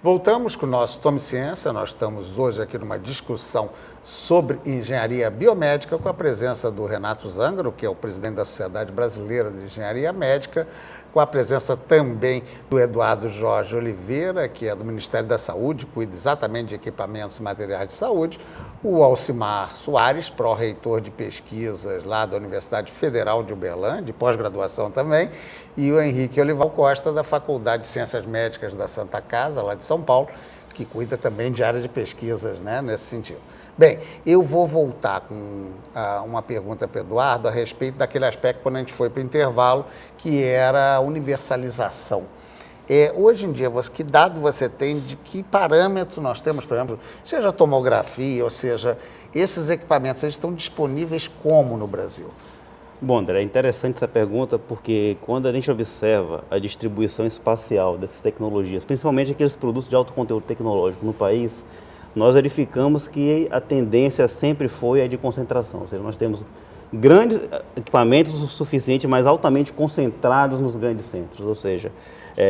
Voltamos com o nosso Tome Ciência. Nós estamos hoje aqui numa discussão sobre engenharia biomédica com a presença do Renato Zangaro, que é o presidente da Sociedade Brasileira de Engenharia Médica, com a presença também do Eduardo Jorge Oliveira, que é do Ministério da Saúde, cuida exatamente de equipamentos e materiais de saúde, o Alcimar Soares, pró-reitor de pesquisas lá da Universidade Federal de Uberlândia, de pós-graduação também, e o Henrique Olival Costa, da Faculdade de Ciências Médicas da Santa Casa, lá de São Paulo, que cuida também de área de pesquisas, né, nesse sentido. Bem, eu vou voltar com uma pergunta para o Eduardo a respeito daquele aspecto quando a gente foi para o intervalo, que era a universalização. Hoje em dia, que dado você tem, de que parâmetros nós temos, por exemplo, seja tomografia, ou seja, esses equipamentos, eles estão disponíveis como no Brasil? Bom, André, é interessante essa pergunta porque quando a gente observa a distribuição espacial dessas tecnologias, principalmente aqueles produtos de alto conteúdo tecnológico no país, nós verificamos que a tendência sempre foi a de concentração, ou seja, nós temos grandes equipamentos o suficiente, mas altamente concentrados nos grandes centros, ou seja,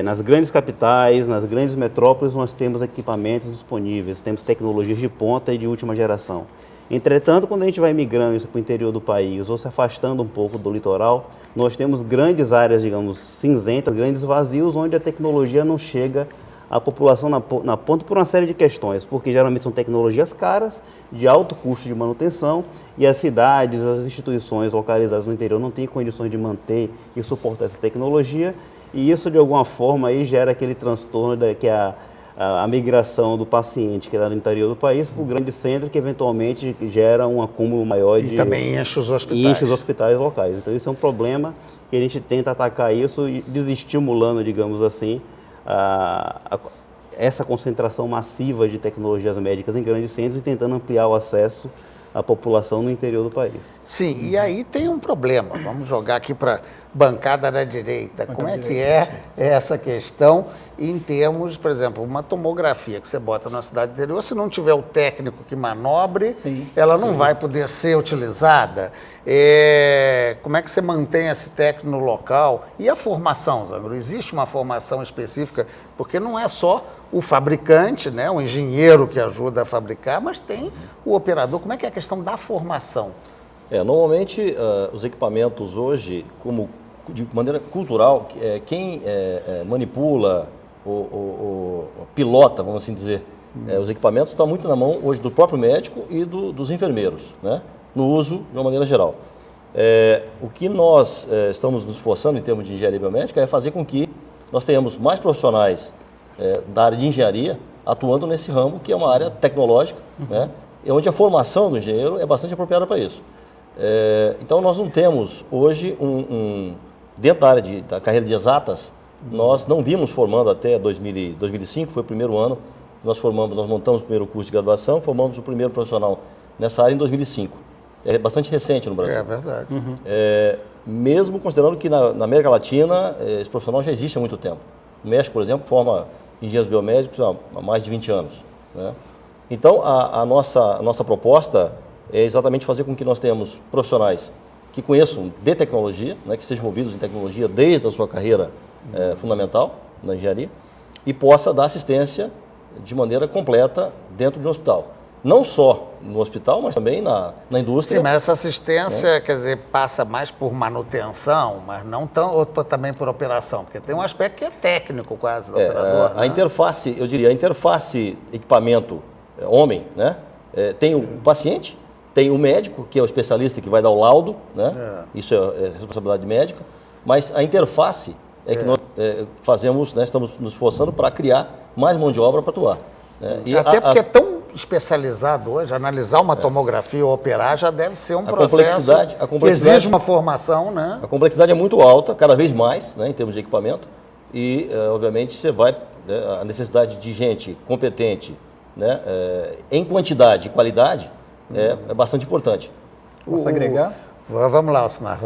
nas grandes capitais, nas grandes metrópoles, nós temos equipamentos disponíveis, temos tecnologias de ponta e de última geração. Entretanto, quando a gente vai migrando isso para o interior do país ou se afastando um pouco do litoral, nós temos grandes áreas, digamos, cinzentas, grandes vazios, onde a tecnologia não chega à população na ponta por uma série de questões, porque geralmente são tecnologias caras, de alto custo de manutenção, e as cidades, as instituições localizadas no interior não têm condições de manter e suportar essa tecnologia, e isso de alguma forma aí gera aquele transtorno que é a migração do paciente que está no interior do país para o grande centro, que eventualmente gera um acúmulo maior e também enche os hospitais. Enche os hospitais locais. Então isso é um problema que a gente tenta atacar isso, desestimulando, digamos assim, essa concentração massiva de tecnologias médicas em grandes centros e tentando ampliar o acesso à população no interior do país. Sim, e aí tem um problema. Vamos jogar aqui para a bancada da direita. Como é que é essa questão em termos, por exemplo, uma tomografia que você bota na cidade interior, se não tiver o técnico que manobre, ela não vai poder ser utilizada. Como é que você mantém esse técnico no local? E a formação, Zangaro? Existe uma formação específica? Porque não é só o fabricante, né, o engenheiro que ajuda a fabricar, mas tem o operador. Como é que é a questão da formação? Normalmente, os equipamentos hoje, como de maneira cultural, quem manipula ou pilota, vamos assim dizer, os equipamentos está muito na mão hoje do próprio médico e dos enfermeiros, né, no uso de uma maneira geral. O que nós estamos nos esforçando em termos de engenharia biomédica é fazer com que nós tenhamos mais profissionais da área de engenharia atuando nesse ramo, que é uma área tecnológica, né, onde a formação do engenheiro é bastante apropriada para isso. Então, nós não temos hoje, dentro da área da carreira de exatas, nós não vimos formando até 2005, foi o primeiro ano que nós montamos o primeiro curso de graduação, formamos o primeiro profissional nessa área em 2005. É bastante recente no Brasil. É verdade. Mesmo considerando que na América Latina, esse profissional já existe há muito tempo. O México, por exemplo, forma engenheiros biomédicos há mais de 20 anos. Né? Então, a nossa proposta é exatamente fazer com que nós tenhamos profissionais que conheçam de tecnologia, né, que estejam envolvidos em tecnologia desde a sua carreira fundamental na engenharia e possa dar assistência de maneira completa dentro de um hospital. Não só no hospital, mas também na indústria. Sim, mas essa assistência, quer dizer, passa mais por manutenção, mas não também por operação, porque tem um aspecto que é técnico quase do operador. A interface, eu diria, a interface equipamento homem, né, tem o paciente, tem o médico, que é o especialista que vai dar o laudo, né, isso é responsabilidade médica, mas a interface é que nós fazemos, né, estamos nos esforçando para criar mais mão de obra para atuar. Né? E até porque é tão especializado hoje, analisar uma tomografia ou operar já deve ser um processo que exige uma formação, né? A complexidade é muito alta, cada vez mais, né, em termos de equipamento, e obviamente você vai, a necessidade de gente competente, né, em quantidade e qualidade é bastante importante. Posso agregar? Vamos lá, Alcimar.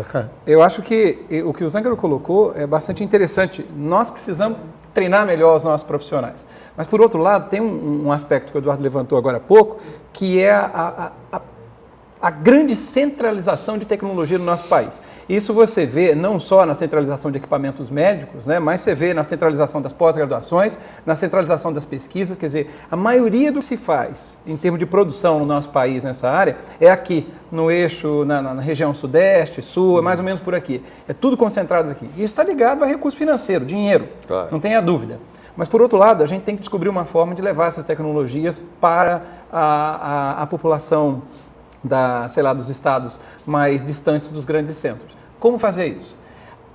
Eu acho que o que o Zangaro colocou é bastante interessante. Nós precisamos treinar melhor os nossos profissionais. Mas, por outro lado, tem um aspecto que o Eduardo levantou agora há pouco, que é a grande centralização de tecnologia no nosso país. Isso você vê não só na centralização de equipamentos médicos, né, mas você vê na centralização das pós-graduações, na centralização das pesquisas, quer dizer, a maioria do que se faz em termos de produção no nosso país nessa área é aqui, no eixo, na região sudeste, sul, é mais ou menos por aqui. É tudo concentrado aqui. E isso está ligado a recurso financeiro, dinheiro, Claro. não tenha dúvida. Mas, por outro lado, a gente tem que descobrir uma forma de levar essas tecnologias para a população dos estados mais distantes dos grandes centros. Como fazer isso?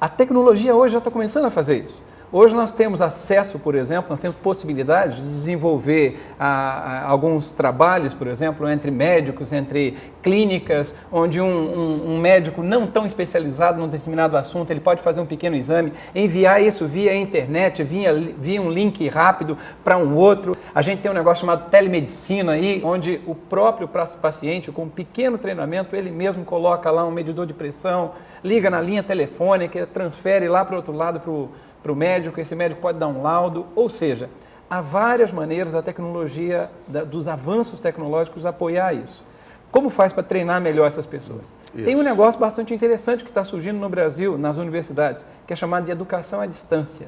A tecnologia hoje já está começando a fazer isso. Hoje nós temos acesso, por exemplo, nós temos possibilidade de desenvolver alguns trabalhos, por exemplo, entre médicos, entre clínicas, onde um médico não tão especializado num determinado assunto, ele pode fazer um pequeno exame, enviar isso via internet, via um link rápido para um outro. A gente tem um negócio chamado telemedicina aí, onde o próprio paciente, com um pequeno treinamento, ele mesmo coloca lá um medidor de pressão, liga na linha telefônica, transfere lá para o outro lado para o médico, esse médico pode dar um laudo, ou seja, há várias maneiras da tecnologia, dos avanços tecnológicos apoiar isso. Como faz para treinar melhor essas pessoas? Isso. Tem um negócio bastante interessante que está surgindo no Brasil, nas universidades, que é chamado de educação à distância.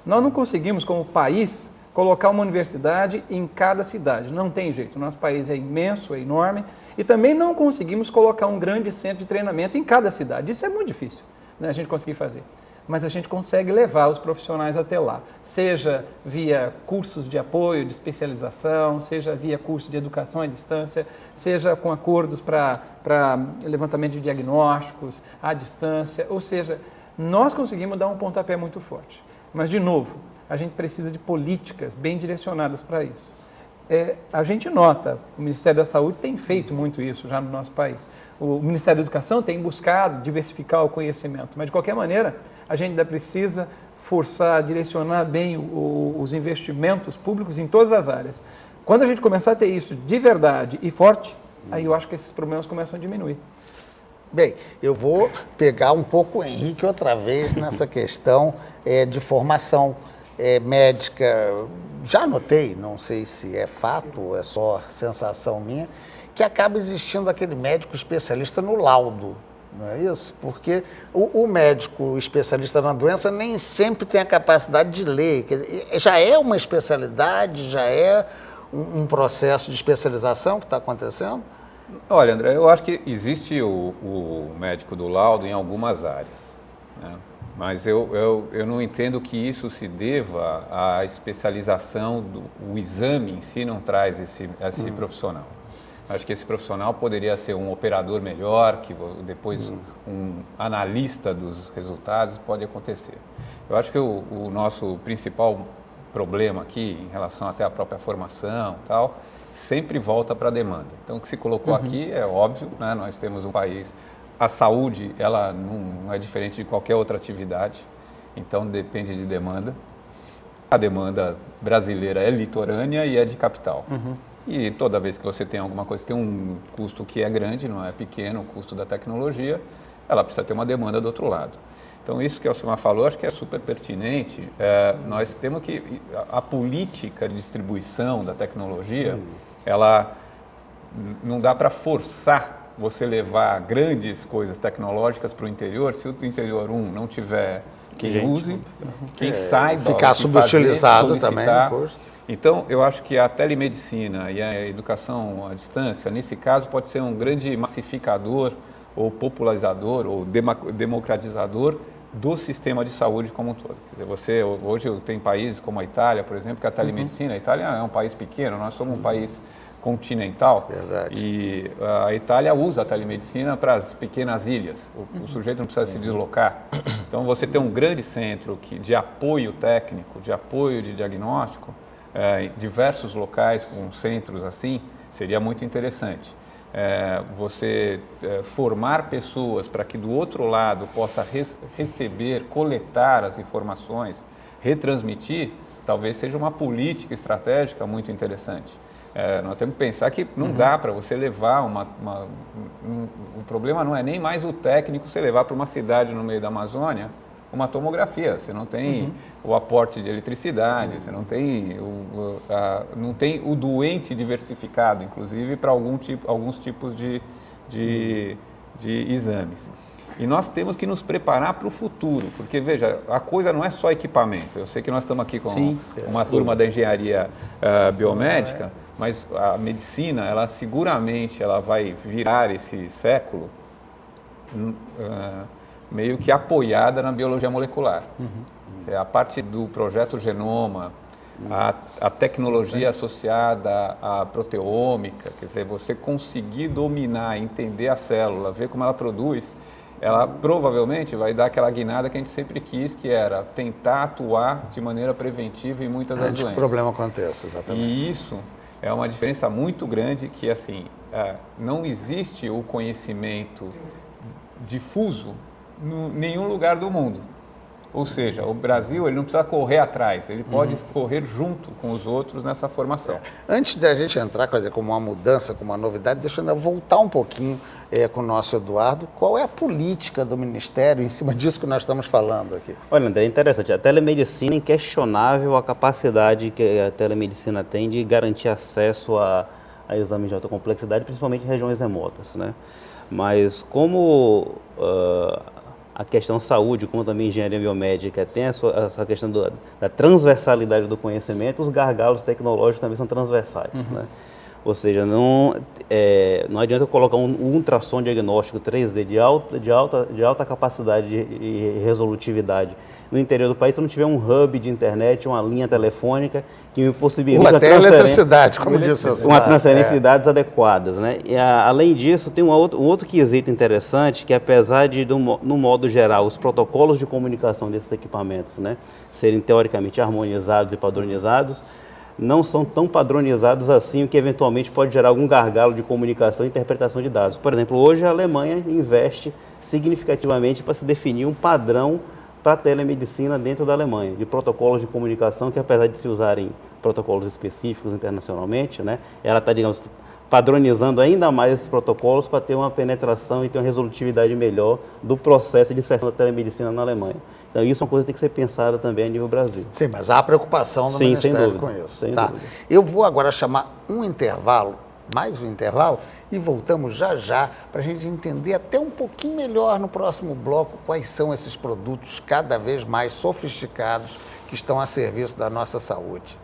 Nós não conseguimos, como país, colocar uma universidade em cada cidade, não tem jeito, o nosso país é imenso, é enorme, e também não conseguimos colocar um grande centro de treinamento em cada cidade, isso é muito difícil, né, a gente conseguir fazer. Mas a gente consegue levar os profissionais até lá, seja via cursos de apoio, de especialização, seja via curso de educação à distância, seja com acordos para levantamento de diagnósticos à distância, ou seja, nós conseguimos dar um pontapé muito forte. Mas, de novo, a gente precisa de políticas bem direcionadas para isso. A gente nota, o Ministério da Saúde tem feito muito isso já no nosso país. O Ministério da Educação tem buscado diversificar o conhecimento, mas de qualquer maneira a gente ainda precisa forçar, direcionar bem os investimentos públicos em todas as áreas. Quando a gente começar a ter isso de verdade e forte, aí eu acho que esses problemas começam a diminuir. Bem, eu vou pegar um pouco o Henrique outra vez nessa questão de formação médica. Já notei, não sei se é fato ou é só sensação minha, que acaba existindo aquele médico especialista no laudo, não é isso? Porque o médico especialista na doença nem sempre tem a capacidade de ler. Quer dizer, já é uma especialidade, já é um processo de especialização que está acontecendo? Olha, André, eu acho que existe o médico do laudo em algumas áreas, né? Mas eu não entendo que isso se deva à especialização, o exame em si não traz esse profissional. Acho que esse profissional poderia ser um operador melhor, que depois um analista dos resultados pode acontecer. Eu acho que o nosso principal problema aqui, em relação até à própria formação e tal, sempre volta para a demanda. Então, o que se colocou aqui é óbvio, né? Nós temos um país, a saúde, ela não é diferente de qualquer outra atividade, então depende de demanda. A demanda brasileira é litorânea e é de capital. E toda vez que você tem alguma coisa, tem um custo que é grande, não é pequeno, o custo da tecnologia, ela precisa ter uma demanda do outro lado. Então, isso que o Alcimar falou, acho que é super pertinente. Nós temos que... A política de distribuição da tecnologia, ela não dá para forçar você levar grandes coisas tecnológicas para o interior, se o interior, não tiver quem use, quem saiba... Ficar subutilizado também. Então, eu acho que a telemedicina e a educação à distância, nesse caso, pode ser um grande massificador ou popularizador ou democratizador do sistema de saúde como um todo. Quer dizer, hoje tem países como a Itália, por exemplo, que a telemedicina, a Itália é um país pequeno, nós somos um país continental. Verdade. E a Itália usa a telemedicina para as pequenas ilhas. O sujeito não precisa se deslocar. Então, você tem um grande centro de apoio técnico, de apoio de diagnóstico, em diversos locais com centros assim, seria muito interessante. Você formar pessoas para que do outro lado possa receber, coletar as informações, retransmitir, talvez seja uma política estratégica muito interessante. Nós temos que pensar que não dá para você levar o problema não é nem mais o técnico você levar para uma cidade no meio da Amazônia uma tomografia, você não tem o aporte de eletricidade, você não tem o doente diversificado, inclusive para alguns tipos de exames. E nós temos que nos preparar para o futuro, porque, veja, a coisa não é só equipamento. Eu sei que nós estamos aqui com uma turma da engenharia biomédica, mas a medicina, ela seguramente ela vai virar esse século meio que apoiada na biologia molecular. A parte do projeto Genoma, a tecnologia associada à proteômica, quer dizer, você conseguir dominar, entender a célula, ver como ela produz, ela provavelmente vai dar aquela guinada que a gente sempre quis, que era tentar atuar de maneira preventiva em muitas das Antes que o doenças. problema aconteça, exatamente. E isso é uma diferença muito grande, que assim, não existe o conhecimento difuso em nenhum lugar do mundo. Ou seja, o Brasil ele não precisa correr atrás, ele pode correr junto com os outros nessa formação. Antes da gente entrar, quer dizer, como uma mudança, como uma novidade, deixa eu voltar um pouquinho com o nosso Eduardo. Qual é a política do Ministério em cima disso que nós estamos falando aqui? Olha, André, é interessante. A telemedicina é inquestionável a capacidade que a telemedicina tem de garantir acesso a exames de alta complexidade, principalmente em regiões remotas, né? Mas como a questão saúde, como também engenharia biomédica, tem essa questão da transversalidade do conhecimento, os gargalos tecnológicos também são transversais, né? Ou seja, não adianta eu colocar um ultrassom diagnóstico 3D de alta capacidade e resolutividade no interior do país se eu não tiver um hub de internet, uma linha telefônica que me possibilite até eletricidade, como disse você. Uma transferência de dados adequadas, né? E, além disso, tem um outro quesito interessante, que apesar de, no modo geral, os protocolos de comunicação desses equipamentos, né, serem teoricamente harmonizados e padronizados, não são tão padronizados assim, o que eventualmente pode gerar algum gargalo de comunicação e interpretação de dados. Por exemplo, hoje a Alemanha investe significativamente para se definir um padrão para a telemedicina dentro da Alemanha, de protocolos de comunicação que, apesar de se usarem protocolos específicos internacionalmente, né, ela está, digamos, padronizando ainda mais esses protocolos para ter uma penetração e ter uma resolutividade melhor do processo de inserção da telemedicina na Alemanha. Então, isso é uma coisa que tem que ser pensada também a nível Brasil. Sim, mas há preocupação do Ministério com isso. Sem dúvida. Eu vou agora chamar mais um intervalo, e voltamos já para a gente entender até um pouquinho melhor no próximo bloco quais são esses produtos cada vez mais sofisticados que estão a serviço da nossa saúde.